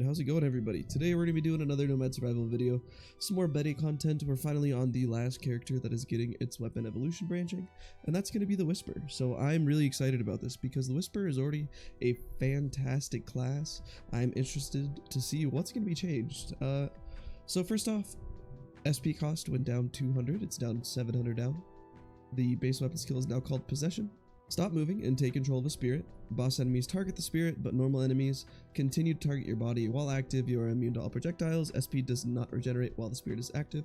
how's it going everybody? Today we're going to be doing another Nomad survival video, some more Betty content. We're finally on the last character that is getting its weapon evolution branching, and that's going to be the Whisper. So I'm really excited about this because the Whisper is already a fantastic class. I'm interested to see what's going to be changed. So first off, SP cost went down 200, it's down 700 down. The base weapon skill is now called Possession. Stop moving and take control of a spirit. Boss enemies target the spirit, but normal enemies continue to target your body. While active, you are immune to all projectiles. SP does not regenerate while the spirit is active.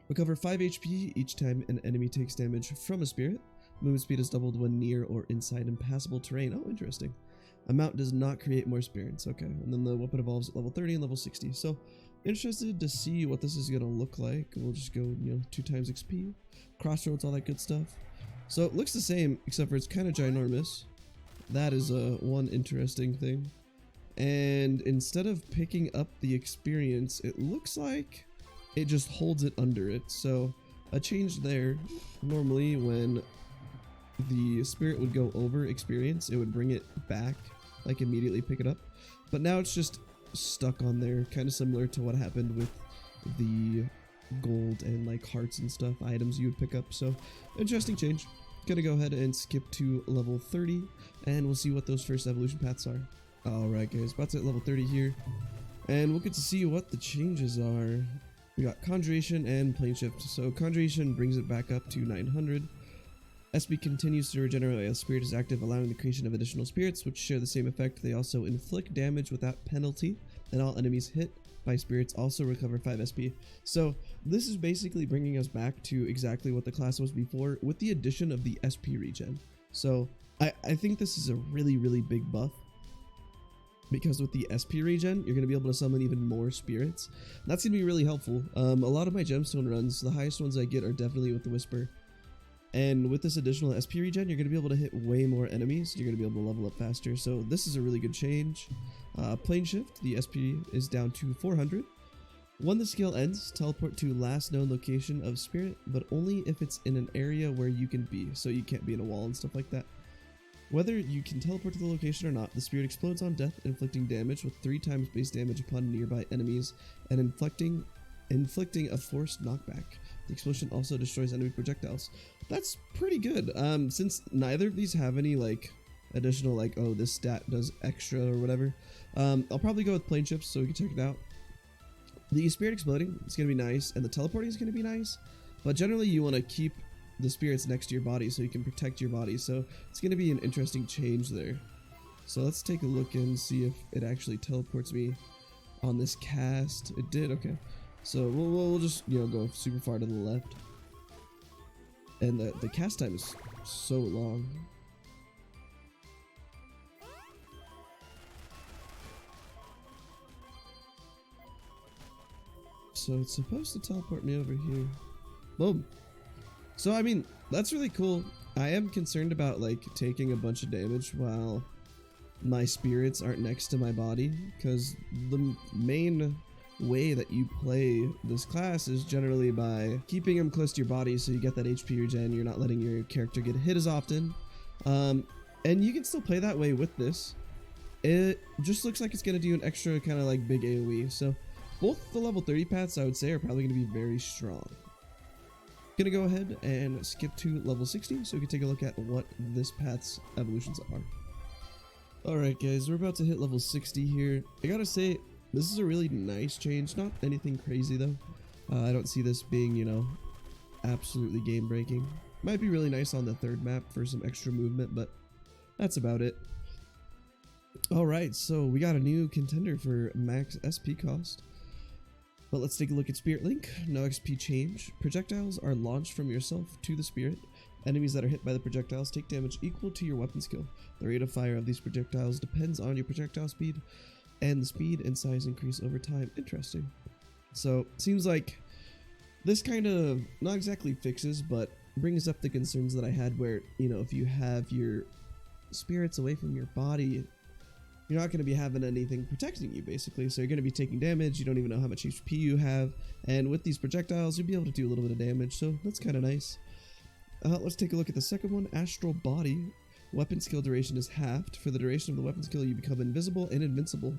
Recover 5 HP each time an enemy takes damage from a spirit. Movement speed is doubled when near or inside impassable terrain. Oh, interesting. Amount does not create more spirits. Okay, and then the weapon evolves at level 30 and level 60. So, interested to see what this is going to look like. We'll just go, 2 times XP. Crossroads, all that good stuff. So it looks the same, except for it's kind of ginormous. That is one interesting thing. And instead of picking up the experience, it looks like it just holds it under it. So a change there. Normally when the spirit would go over experience, it would bring it back, like immediately pick it up. But now it's just stuck on there, kind of similar to what happened with the gold and like hearts and stuff, items you would pick up. So interesting change. Gonna go ahead and skip to level 30 and we'll see what those first evolution paths are. Alright guys, about to hit level 30 here and we'll get to see what the changes are. We got Conjuration and Planeshift. So Conjuration brings it back up to 900. SP continues to regenerate while a spirit is active, allowing the creation of additional spirits which share the same effect. They also inflict damage without penalty, and all enemies hit by spirits also recover 5 SP. So this is basically bringing us back to exactly what the class was before with the addition of the SP regen. So I think this is a really big buff because with the SP regen you're going to be able to summon even more spirits. That's going to be really helpful. A lot of my gemstone runs, the highest ones I get are definitely with the Whisper. And with this additional SP regen, you're going to be able to hit way more enemies. You're going to be able to level up faster. So this is a really good change. Planeshift, the SP is down to 400. When the skill ends, teleport to last known location of spirit, but only if it's in an area where you can be. So you can't be in a wall and stuff like that. Whether you can teleport to the location or not, the spirit explodes on death, inflicting damage with 3 times base damage upon nearby enemies, and inflicting a forced knockback. The explosion also destroys enemy projectiles. That's pretty good. Since neither of these have any like additional like, oh, this stat does extra or whatever, I'll probably go with Planeshift so we can check it out. The spirit exploding is going to be nice, and the teleporting is going to be nice, but generally you want to keep the spirits next to your body so you can protect your body, so it's going to be an interesting change there. So let's take a look and see if it actually teleports me on this cast. It did, okay. So we'll just go super far to the left, and the cast time is so long. So it's supposed to teleport me over here. Boom. So I mean that's really cool. I am concerned about like taking a bunch of damage while my spirits aren't next to my body, because the main way that you play this class is generally by keeping them close to your body so you get that HP regen. You're not letting your character get hit as often, and you can still play that way with this. It just looks like it's going to do an extra kind of like big AoE. So both the level 30 paths I would say are probably going to be very strong. Gonna go ahead and skip to level 60 so we can take a look at what this path's evolutions are. Alright guys, we're about to hit level 60 here. I gotta say, this is a really nice change, not anything crazy though. I don't see this being, absolutely game breaking. Might be really nice on the third map for some extra movement, but that's about it. Alright, so we got a new contender for max SP cost. But let's take a look at Spirit Link. No XP change. Projectiles are launched from yourself to the spirit. Enemies that are hit by the projectiles take damage equal to your weapon skill. The rate of fire of these projectiles depends on your projectile speed, and the speed and size increase over time. Interesting. So seems like this kind of not exactly fixes, but brings up the concerns that I had where, if you have your spirits away from your body, you're not going to be having anything protecting you basically. So you're going to be taking damage. You don't even know how much HP you have. And with these projectiles, you'll be able to do a little bit of damage. So that's kind of nice. Let's take a look at the second one, Astral Body. Weapon skill duration is halved. For the duration of the weapon skill, you become invisible and invincible.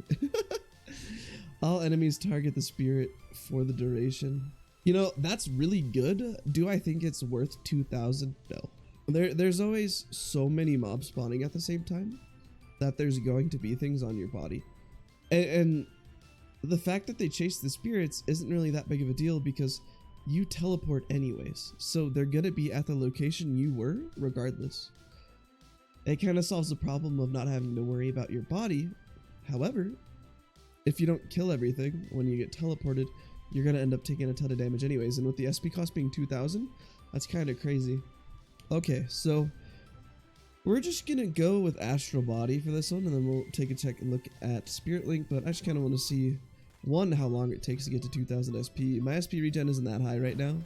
All enemies target the spirit for the duration. You know, that's really good. Do I think it's worth 2,000? No. There's always so many mobs spawning at the same time that there's going to be things on your body. And the fact that they chase the spirits isn't really that big of a deal because you teleport anyways. So they're gonna be at the location you were regardless. It kind of solves the problem of not having to worry about your body. However, if you don't kill everything when you get teleported, you're gonna end up taking a ton of damage anyways. And with the SP cost being 2,000, that's kind of crazy. Okay, so we're just gonna go with Astral Body for this one, and then we'll take a check and look at Spirit Link. But I just kind of want to see, one, how long it takes to get to 2,000 SP. My SP regen isn't that high right now,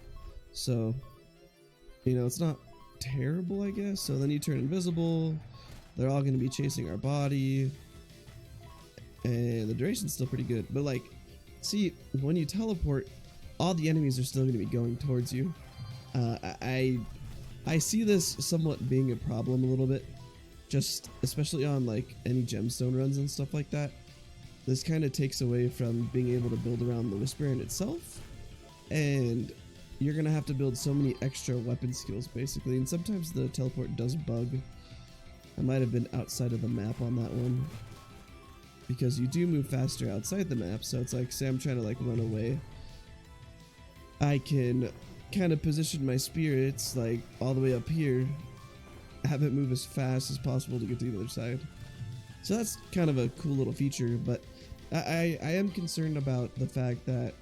so you know it's not terrible, I guess. So then you turn invisible. They're all gonna be chasing our body, and the duration's still pretty good. But like, see, when you teleport, all the enemies are still gonna be going towards you. I see this somewhat being a problem a little bit, just especially on like any gemstone runs and stuff like that. This kind of takes away from being able to build around the Whisper in itself, and you're gonna have to build so many extra weapon skills basically, and sometimes the teleport does bug. I might have been outside of the map on that one, because you do move faster outside the map. So it's like, say I'm trying to like run away, I can kind of position my spirits like all the way up here, have it move as fast as possible to get to the other side. So that's kind of a cool little feature, but I am concerned about the fact that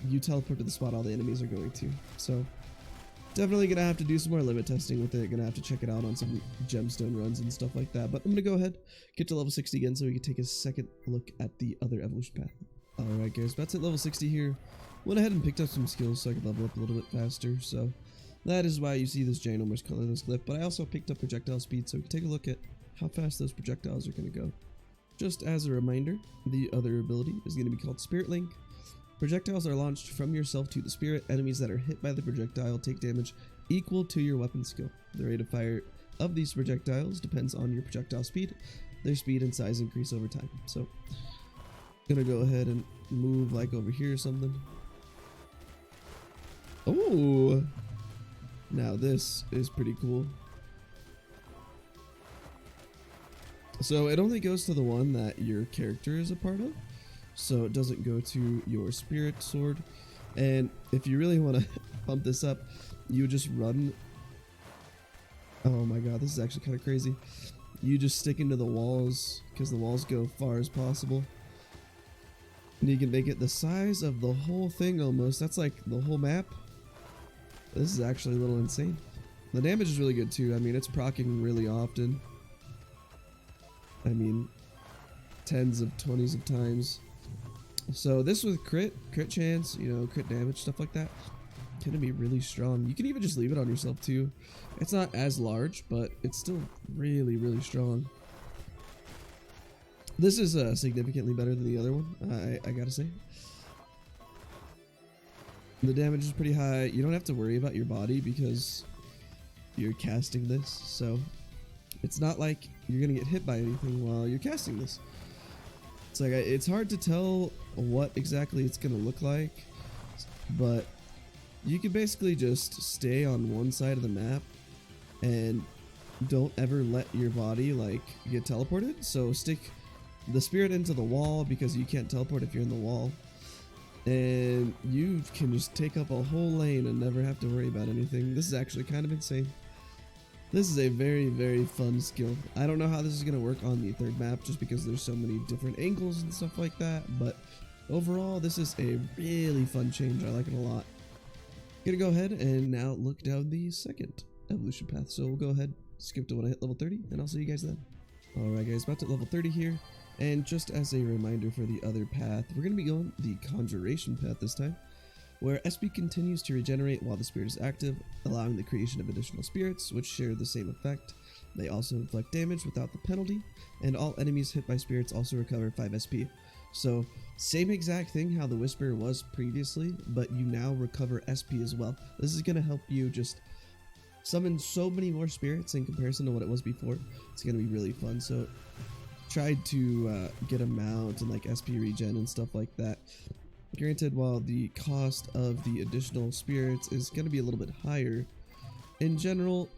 you teleport to the spot all the enemies are going to. So definitely gonna have to do some more limit testing with it. Gonna have to check it out on some gemstone runs and stuff like that. But I'm gonna go ahead, get to level 60 again so we can take a second look at the other evolution path. Alright guys, that's at level 60 here. Went ahead and picked up some skills so I could level up a little bit faster, so that is why you see this ginormous colorless glyph. But I also picked up projectile speed so we can take a look at how fast those projectiles are going to go. Just as a reminder, the other ability is going to be called Spirit Link. Projectiles are launched from yourself to the spirit. Enemies that are hit by the projectile take damage equal to your weapon skill. The rate of fire of these projectiles depends on your projectile speed. Their speed and size increase over time. So gonna go ahead and move like over here or something. Oh, now this is pretty cool. So it only goes to the one that your character is a part of, so it doesn't go to your spirit sword. And if you really want to pump this up, you would just run. Oh my god, this is actually kind of crazy. You just stick into the walls, because the walls go far as possible. And you can make it the size of the whole thing almost. That's like the whole map. This is actually a little insane. The damage is really good too. I mean, it's proccing really often. I mean, tens of 20s of times. So this with crit chance, you know, crit damage, stuff like that, gonna be really strong. You can even just leave it on yourself too. It's not as large, but it's still really, really strong. This is significantly better than the other one, I gotta say. The damage is pretty high. You don't have to worry about your body because you're casting this, so it's not like you're gonna get hit by anything while you're casting this. It's like, it's hard to tell what exactly it's gonna look like, but you can basically just stay on one side of the map and don't ever let your body like get teleported. So stick the spirit into the wall, because you can't teleport if you're in the wall, and you can just take up a whole lane and never have to worry about anything. This is actually kind of insane. This is a very, very fun skill. I don't know how this is going to work on the third map, just because there's so many different angles and stuff like that, but overall this is a really fun change. I like it a lot. Gonna go ahead and now look down the second evolution path. So we'll go ahead, skip to when I hit level 30, and I'll see you guys then. Alright guys, about to level 30 here. And just as a reminder for the other path, we're going to be going the Conjuration path this time, where SP continues to regenerate while the spirit is active, allowing the creation of additional spirits, which share the same effect. They also inflict damage without the penalty, and all enemies hit by spirits also recover 5 SP. So, same exact thing how the Whisper was previously, but you now recover SP as well. This is going to help you just summon so many more spirits in comparison to what it was before. It's going to be really fun. So tried to get a mount and like SP regen and stuff like that. Granted, while the cost of the additional spirits is going to be a little bit higher, in general,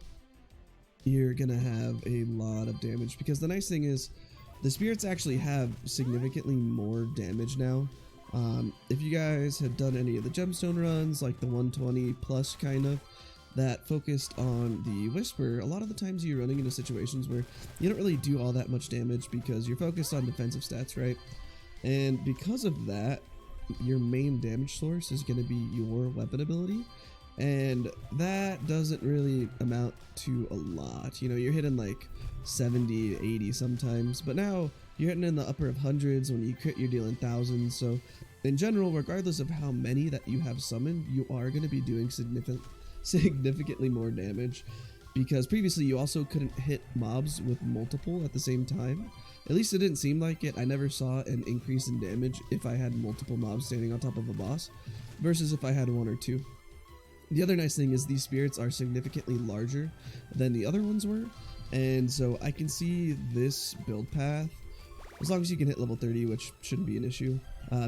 you're going to have a lot of damage, because the nice thing is the spirits actually have significantly more damage now. If you guys have done any of the gemstone runs, like the 120 plus kind of, that focused on the Whisper, a lot of the times you're running into situations where you don't really do all that much damage because you're focused on defensive stats, right? And because of that, your main damage source is going to be your weapon ability, and that doesn't really amount to a lot. You know, you're hitting like 70, 80 sometimes, but now you're hitting in the upper of hundreds. When you crit, you're dealing thousands. So in general, regardless of how many that you have summoned, you are going to be doing significantly more damage, because previously you also couldn't hit mobs with multiple at the same time. At least it didn't seem like it. I never saw an increase in damage if I had multiple mobs standing on top of a boss versus if I had one or two. The other nice thing is these spirits are significantly larger than the other ones were, and so I can see this build path, as long as you can hit level 30, which shouldn't be an issue,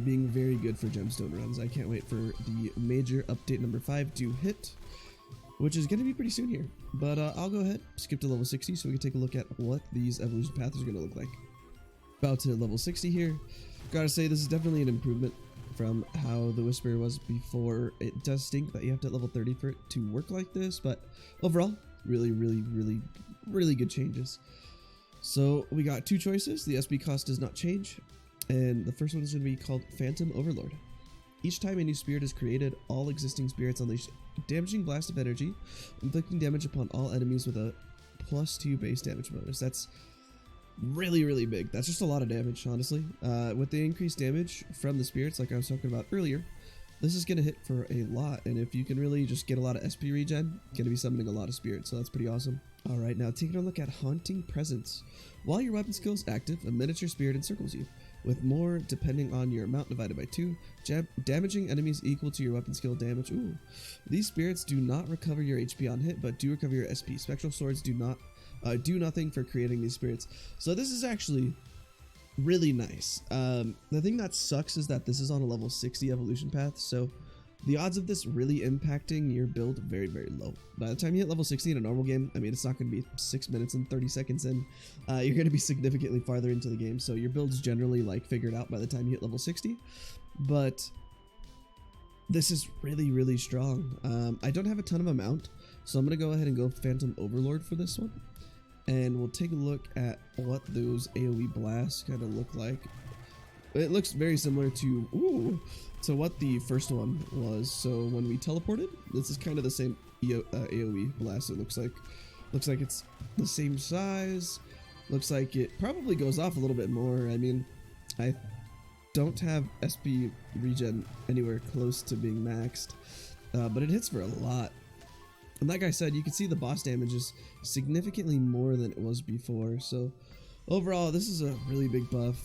being very good for gemstone runs. I can't wait for the major update number 5 to hit, which is going to be pretty soon here. But I'll go ahead, skip to level 60 so we can take a look at what these evolution paths are going to look like. About to level 60 here. Gotta say, this is definitely an improvement from how the Whisper was before. It does stink that you have to hit level 30 for it to work like this, but overall, really good changes. So we got two choices. The SP cost does not change, and the first one is going to be called Phantom Overlord. Each time a new spirit is created, all existing spirits unleash damaging blast of energy, inflicting damage upon all enemies with a +2 base damage bonus. That's really big. That's just a lot of damage, honestly. With the increased damage from the spirits, like I was talking about earlier, this is going to hit for a lot, and if you can really just get a lot of SP regen, going to be summoning a lot of spirits, so that's pretty awesome. Alright, now taking a look at Haunting Presence. While your weapon skill is active, a miniature spirit encircles you, with more depending on your amount divided by 2, damaging enemies equal to your weapon skill damage. Ooh. These spirits do not recover your HP on hit, but do recover your SP. Spectral swords do not do nothing for creating these spirits. So this is actually really nice. The thing that sucks is that this is on a level 60 evolution path, so the odds of this really impacting your build very low. By the time you hit level 60 in a normal game, I mean, it's not going to be 6 minutes and 30 seconds in. You're going to be significantly farther into the game, so your build's generally like figured out by the time you hit level 60. But this is really strong. I don't have a ton of amount, so I'm going to go ahead and go Phantom Overlord for this one. And we'll take a look at what those AoE blasts kind of look like. It looks very similar to what the first one was. So when we teleported, this is kind of the same AoE blast. It looks like it's the same size. Looks like it probably goes off a little bit more. I mean, I don't have SP regen anywhere close to being maxed, but it hits for a lot. And like I said, you can see the boss damage is significantly more than it was before. So overall, this is a really big buff.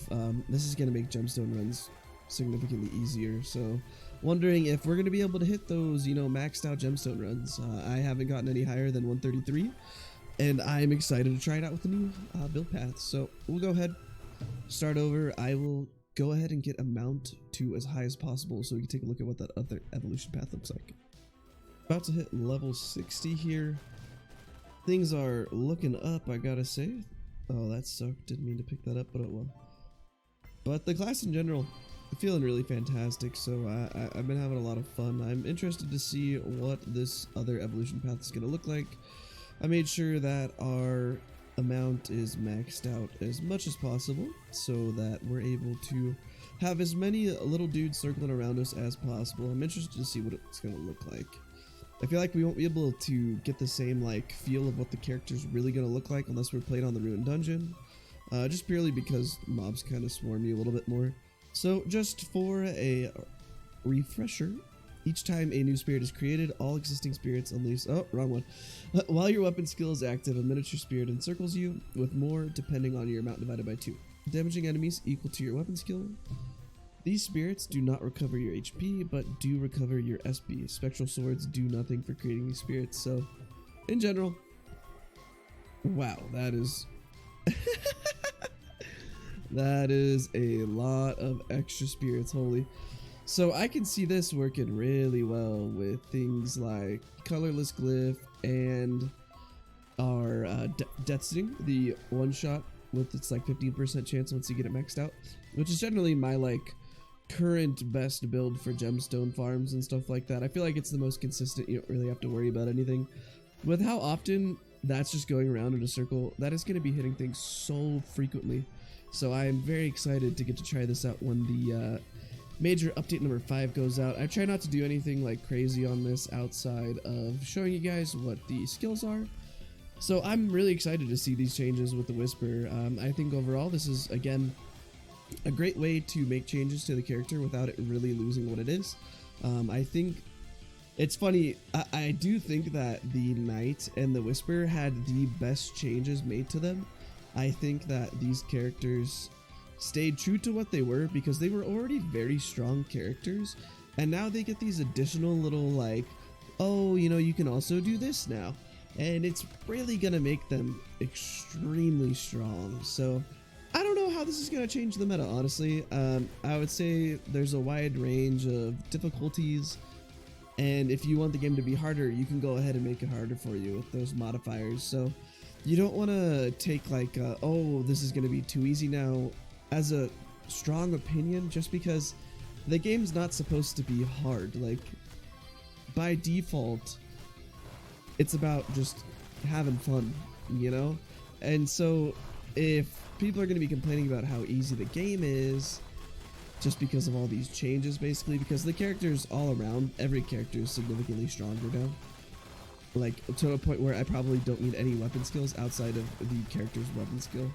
This is going to make gemstone runs significantly easier. So wondering if we're going to be able to hit those, you know, maxed out gemstone runs. I haven't gotten any higher than 133, and I'm excited to try it out with the new build path. So we'll go ahead, start over. I will go ahead and get a mount to as high as possible so we can take a look at what that other evolution path looks like. About to hit level 60 here. Things are looking up, I gotta say. Oh, that sucked. Didn't mean to pick that up, but it will. But the class in general, feeling really fantastic, so I've been having a lot of fun. I'm interested to see what this other evolution path is going to look like. I made sure that our amount is maxed out as much as possible so that we're able to have as many little dudes circling around us as possible. I'm interested to see what it's going to look like. I feel like we won't be able to get the same like feel of what the character's really going to look like unless we're playing on the Ruined Dungeon, just purely because mobs kind of swarm you a little bit more. So just for a refresher, each time a new spirit is created, all existing spirits unleash... Oh, wrong one. While your weapon skill is active, a miniature spirit encircles you with more depending on your amount divided by 2. Damaging enemies equal to your weapon skill. These spirits do not recover your HP, but do recover your SP. Spectral swords do nothing for creating these spirits, so in general, wow, that is... That is a lot of extra spirits, holy. So I can see this working really well with things like colorless glyph and our death sting, the one shot with its like 15% chance once you get it maxed out, which is generally my like current best build for gemstone farms and stuff like that. I feel like it's the most consistent. You don't really have to worry about anything. With how often that's just going around in a circle, that is going to be hitting things so frequently. So I am very excited to get to try this out when the major update number 5 goes out. I try not to do anything like crazy on this outside of showing you guys what the skills are. So I'm really excited to see these changes with the Whisper. I think overall this is, again, a great way to make changes to the character without it really losing what it is. I think it's funny, I do think that the Knight and the Whisper had the best changes made to them. I think that these characters stayed true to what they were because they were already very strong characters, and now they get these additional little like, oh, you know, you can also do this now, and it's really gonna make them extremely strong. So I don't know how this is gonna change the meta, honestly. I would say there's a wide range of difficulties, and if you want the game to be harder, you can go ahead and make it harder for you with those modifiers. So you don't want to take like, oh, this is going to be too easy now as a strong opinion, just because the game's not supposed to be hard. Like, by default, it's about just having fun, you know? And so if people are going to be complaining about how easy the game is, just because of all these changes, basically, because the characters all around, every character is significantly stronger now. Like, to a point where I probably don't need any weapon skills outside of the character's weapon skill.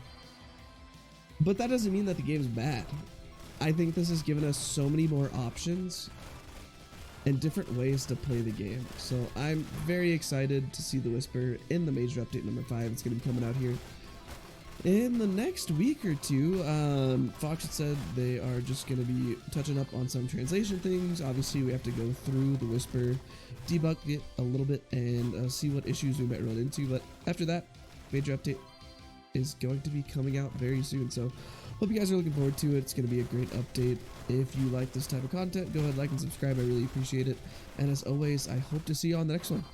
But that doesn't mean that the game's bad. I think this has given us so many more options and different ways to play the game. So I'm very excited to see the Whisper in the major update number 5. It's going to be coming out here in the next week or two. Fox had said they are just going to be touching up on some translation things. Obviously, we have to go through the Whisper, debug it a little bit, and see what issues we might run into. But after that, major update is going to be coming out very soon. So hope you guys are looking forward to it. It's going to be a great update. If you like this type of content, go ahead, like, and subscribe. I really appreciate it. And as always, I hope to see you on the next one.